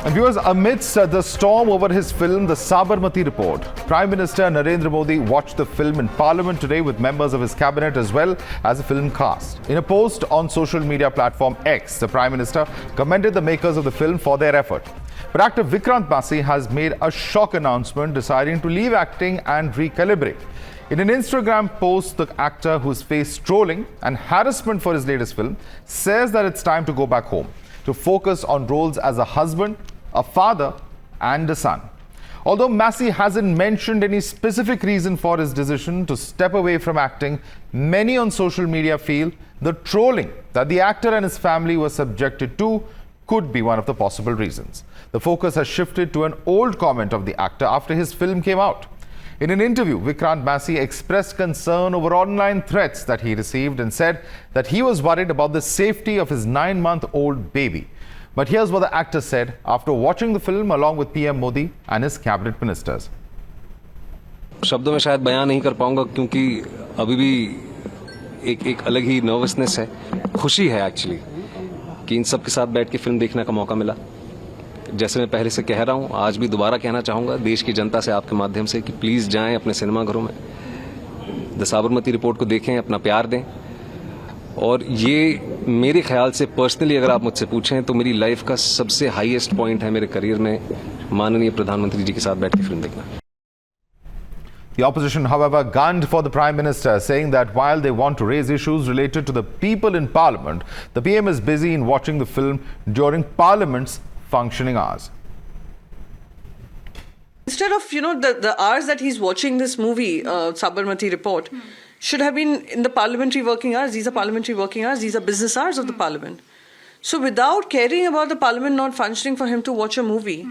And viewers, amidst the storm over his film, The Sabarmati Report, Prime Minister Narendra Modi watched the film in Parliament today with members of his cabinet as well as the film cast. In a post on social media platform X, the Prime Minister commended the makers of the film for their effort. But actor Vikrant Massey has made a shock announcement, deciding to leave acting and recalibrate. In an Instagram post, the actor, who's faced trolling and harassment for his latest film, says that it's time to go back home to focus on roles as a husband, a father and a son. Although Massey hasn't mentioned any specific reason for his decision to step away from acting, many on social media feel the trolling that the actor and his family were subjected to could be one of the possible reasons. The focus has shifted to an old comment of the actor after his film came out. In an interview, Vikrant Massey expressed concern over online threats that he received and said that he was worried about the safety of his 9-month-old baby. But here's what the actor said after watching the film along with PM Modi and his cabinet ministers. शब्दों में शायद बयान नहीं कर पाऊंगा क्योंकि अभी भी एक अलग ही नर्वसनेस है, खुशी है एक्चुअली कि इन सब के साथ बैठ के फिल्म देखने का मौका मिला। जैसे मैं पहले से कह रहा हूं, आज भी दोबारा कहना चाहूंगा देश की जनता से आपके माध्यम से कि प्लीज जाएं अपने सिनेमाघरों में, द साबरमती रिपोर्ट को देखें, अपना प्यार दें। और ये मेरे ख्याल से पर्सनली अगर आप मुझसे पूछें तो मेरी लाइफ का सबसे हाईएस्ट पॉइंट है मेरे करियर में माननीय प्रधानमंत्री जी के साथ बैठ के फिल्म देखना। The opposition, however, gunned for the Prime Minister, saying that while they want to raise issues related to the people in Parliament, the PM is busy in watching the film during Parliament's functioning hours. Instead of, the hours that he's watching this movie, Sabarmati Report, should have been in the parliamentary working hours. These are parliamentary working hours. These are business hours of the parliament. So without caring about the parliament not functioning for him to watch a movie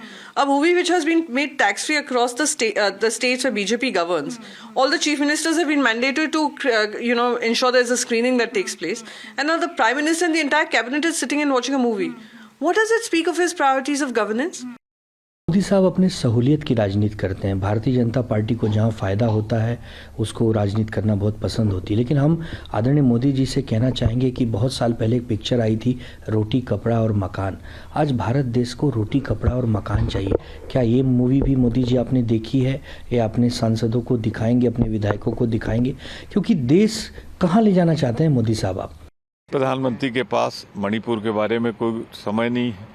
which has been made tax-free across the states where BJP governs, all the chief ministers have been mandated to, ensure there's a screening that takes place. And now the Prime Minister and the entire cabinet is sitting and watching a movie. What does it speak of his priorities of governance? Modi साहब अपने सहूलियत की राजनीति करते हैं। Bharatiya Janata party को जहां फायदा होता है उसको राजनीति करना बहुत पसंद होती है। लेकिन हम आदरणीय मोदी जी से कहना चाहेंगे कि बहुत साल पहले एक पिक्चर आई थी, रोटी कपड़ा और मकान। आज भारत देश को रोटी कपड़ा और मकान चाहिए। क्या ये मूवी भी मोदी जी आपने देखी है? या अपने सांसदों को दिखाएंगे, अपने विधायकों को दिखाएंगे? क्योंकि देश कहाँ ले जाना चाहते हैं मोदी साहब आप? प्रधानमंत्री के पास मणिपुर के बारे में कोई समय नहीं है,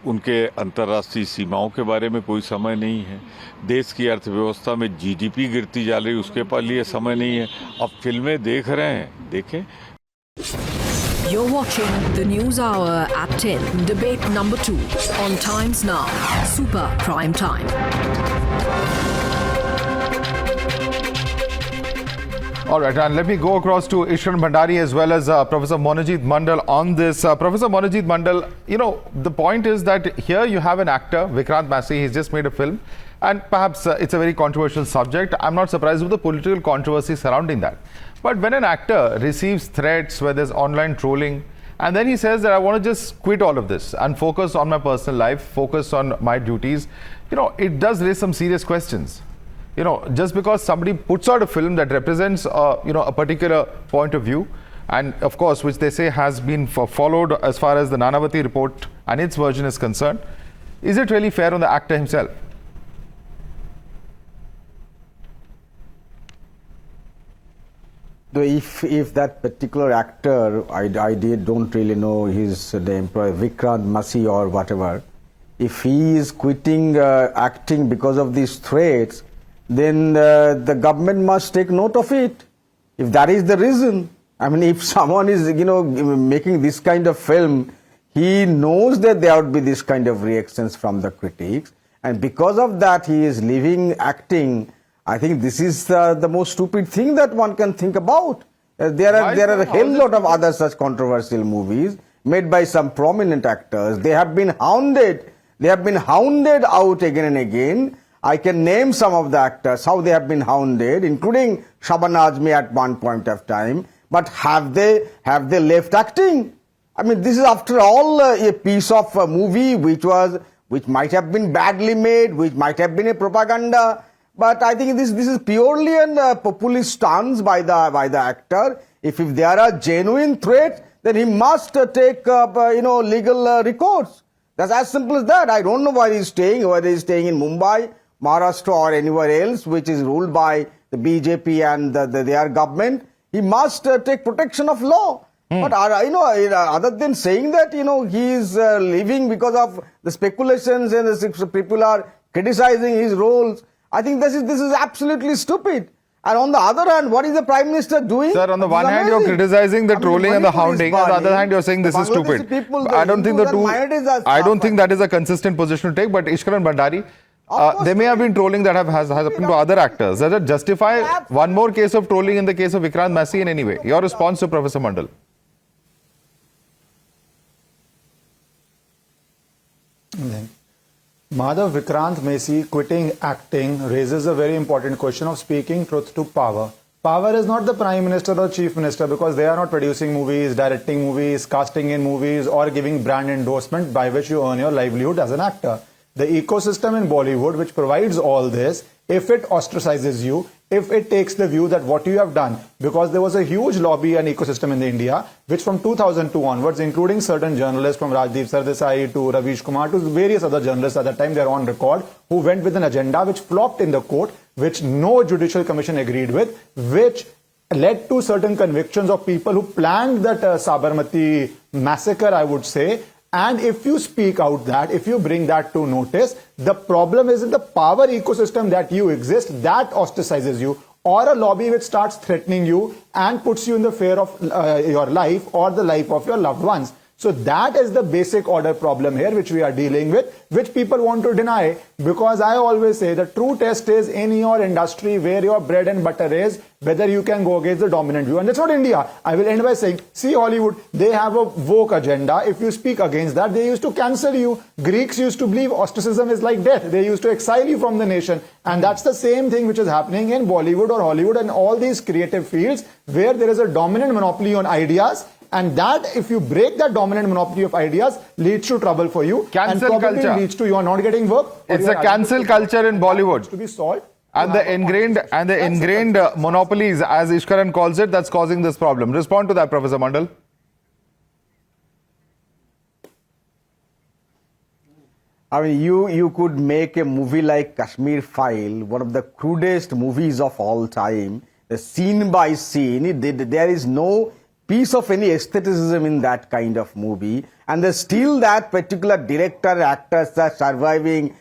उनके अंतर्राष्ट्रीय सीमाओं के बारे में कोई समय नहीं है, देश की अर्थव्यवस्था में जीडीपी गिरती जा रही उसके लिए समय नहीं है। अब फिल्में देख रहे हैं, देखें। You're watching the News Hour at 10, debate number 2 on Times Now, Super Prime Time. All right, and let me go across to Ishran Bhandari as well as Professor Monajit Mandal on this. Professor Monajit Mandal, the point is that here you have an actor, Vikrant Massey, he's just made a film, and perhaps it's a very controversial subject. I'm not surprised with the political controversy surrounding that. But when an actor receives threats, where there's online trolling, and then he says that I want to just quit all of this and focus on my personal life, focus on my duties, it does raise some serious questions. Just because somebody puts out a film that represents, a particular point of view, and of course, which they say has been followed as far as the Nanavati report and its version is concerned, is it really fair on the actor himself? If that particular actor, I don't really know the employer, Vikrant Massey or whatever, if he is quitting acting because of these threats, then the government must take note of it. If that is the reason, if someone is, making this kind of film, he knows that there would be this kind of reactions from the critics, and because of that he is leaving acting. I think this is the most stupid thing that one can think about. There are a hell lot of other such controversial movies made by some prominent actors. They have been hounded. They have been hounded out again and again. I can name some of the actors, how they have been hounded, including Shabanaz Azmi at one point of time. But have they left acting? This is after all a piece of a movie which might have been badly made, which might have been a propaganda. But I think this is purely a populist stance by the actor. If there are genuine threats, then he must take legal recourse. That's as simple as that. I don't know where he's staying, whether he's staying in Mumbai, Maharashtra or anywhere else, which is ruled by the BJP and their government. He must take protection of law. But other than saying that, he is leaving because of the speculations and the people are criticizing his roles, I think this is absolutely stupid. And on the other hand, what is the Prime Minister doing? Sir, on the one hand, you're criticizing the trolling and the hounding. On the other hand, you're saying this is stupid. I don't think that is a consistent position to take. But Ishkaran Bhandari, there may have been trolling that has happened to other actors. Does it justify one more case of trolling in the case of Vikrant Massey in any way? Your response to Professor Mandal? Madhav, Vikrant Massey quitting acting raises a very important question of speaking truth to power. Power is not the Prime Minister or Chief Minister, because they are not producing movies, directing movies, casting in movies or giving brand endorsement by which you earn your livelihood as an actor. The ecosystem in Bollywood which provides all this, if it ostracizes you, if it takes the view that what you have done, because there was a huge lobby and ecosystem in India, which from 2002 onwards, including certain journalists from Rajdeep Sardesai to Ravish Kumar to various other journalists at that time, they are on record, who went with an agenda which flopped in the court, which no judicial commission agreed with, which led to certain convictions of people who planned that Sabarmati massacre, I would say. And if you speak out that, if you bring that to notice, the problem is in the power ecosystem that you exist, that ostracizes you, or a lobby which starts threatening you and puts you in the fear of your life or the life of your loved ones. So that is the basic order problem here which we are dealing with, which people want to deny, because I always say the true test is in your industry where your bread and butter is, whether you can go against the dominant view. And that's not India. I will end by saying, see Hollywood, they have a woke agenda. If you speak against that, they used to cancel you. Greeks used to believe ostracism is like death. They used to exile you from the nation. And that's the same thing which is happening in Bollywood or Hollywood and all these creative fields where there is a dominant monopoly on ideas. And that, if you break that dominant monopoly of ideas, leads to trouble for you. Cancel and probably culture leads to you are not getting work. It's a cancel culture in Bollywood. To be solved. And the ingrained monopolies, as Ishkaran calls it, that's causing this problem. Respond to that, Professor Mandal. I mean, you could make a movie like Kashmir File, one of the crudest movies of all time, scene by scene. There is no piece of any aestheticism in that kind of movie, and there's still that particular director, actors are surviving,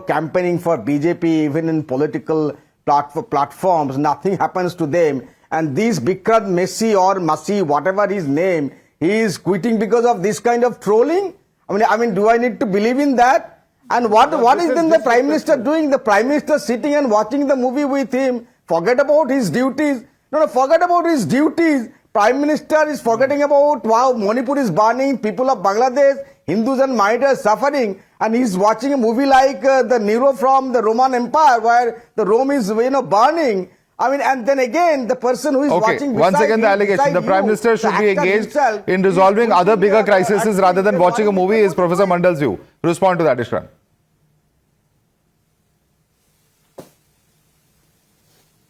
campaigning for BJP, even in political platforms. Nothing happens to them. And this Vikrant Massey or Massey, whatever his name, he is quitting because of this kind of trolling. I mean, do I need to believe in that? And what is then the Prime Minister doing? The Prime Minister sitting and watching the movie with him. Forget about his duties. No, forget about his duties. Prime Minister is forgetting about, wow, Manipur is burning, people of Bangladesh, Hindus and Mahrattas suffering, and he's watching a movie like the Nero from the Roman Empire, where the Rome is, burning. I mean, and then again, the person who is watching once again, the allegation, the Prime Minister should be engaged in resolving other bigger crises rather than watching a movie, is Professor Mandal's view. Respond to that, Ishran.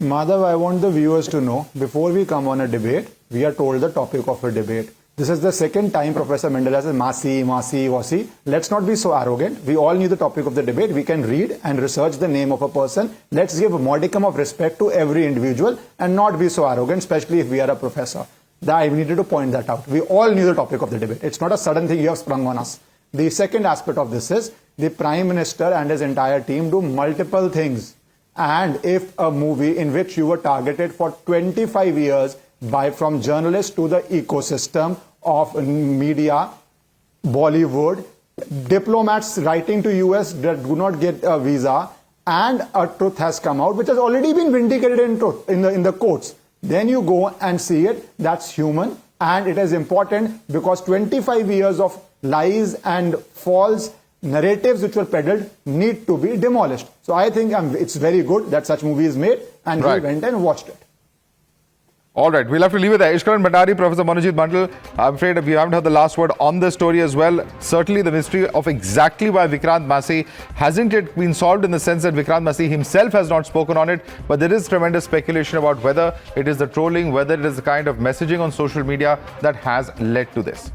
Madhav, I want the viewers to know, before we come on a debate, we are told the topic of a debate. This is the second time Professor Mandal has said Massey. Let's not be so arrogant. We all knew the topic of the debate. We can read and research the name of a person. Let's give a modicum of respect to every individual and not be so arrogant, especially if we are a professor. I needed to point that out. We all knew the topic of the debate. It's not a sudden thing you have sprung on us. The second aspect of this is the Prime Minister and his entire team do multiple things. And if a movie in which you were targeted for 25 years from journalists to the ecosystem of media, Bollywood, diplomats writing to US that do not get a visa, and a truth has come out which has already been vindicated in truth in the courts, then you go and see it. That's human, and it is important because 25 years of lies and false narratives which were peddled need to be demolished. So I think it's very good that such movie is made, and we went and watched it. All right, we'll have to leave it there. Ishkaran Bhandari, Professor Manojit Mandal, I'm afraid we haven't heard the last word on this story as well. Certainly the mystery of exactly why Vikrant Massey hasn't yet been solved, in the sense that Vikrant Massey himself has not spoken on it, but there is tremendous speculation about whether it is the trolling, whether it is the kind of messaging on social media that has led to this.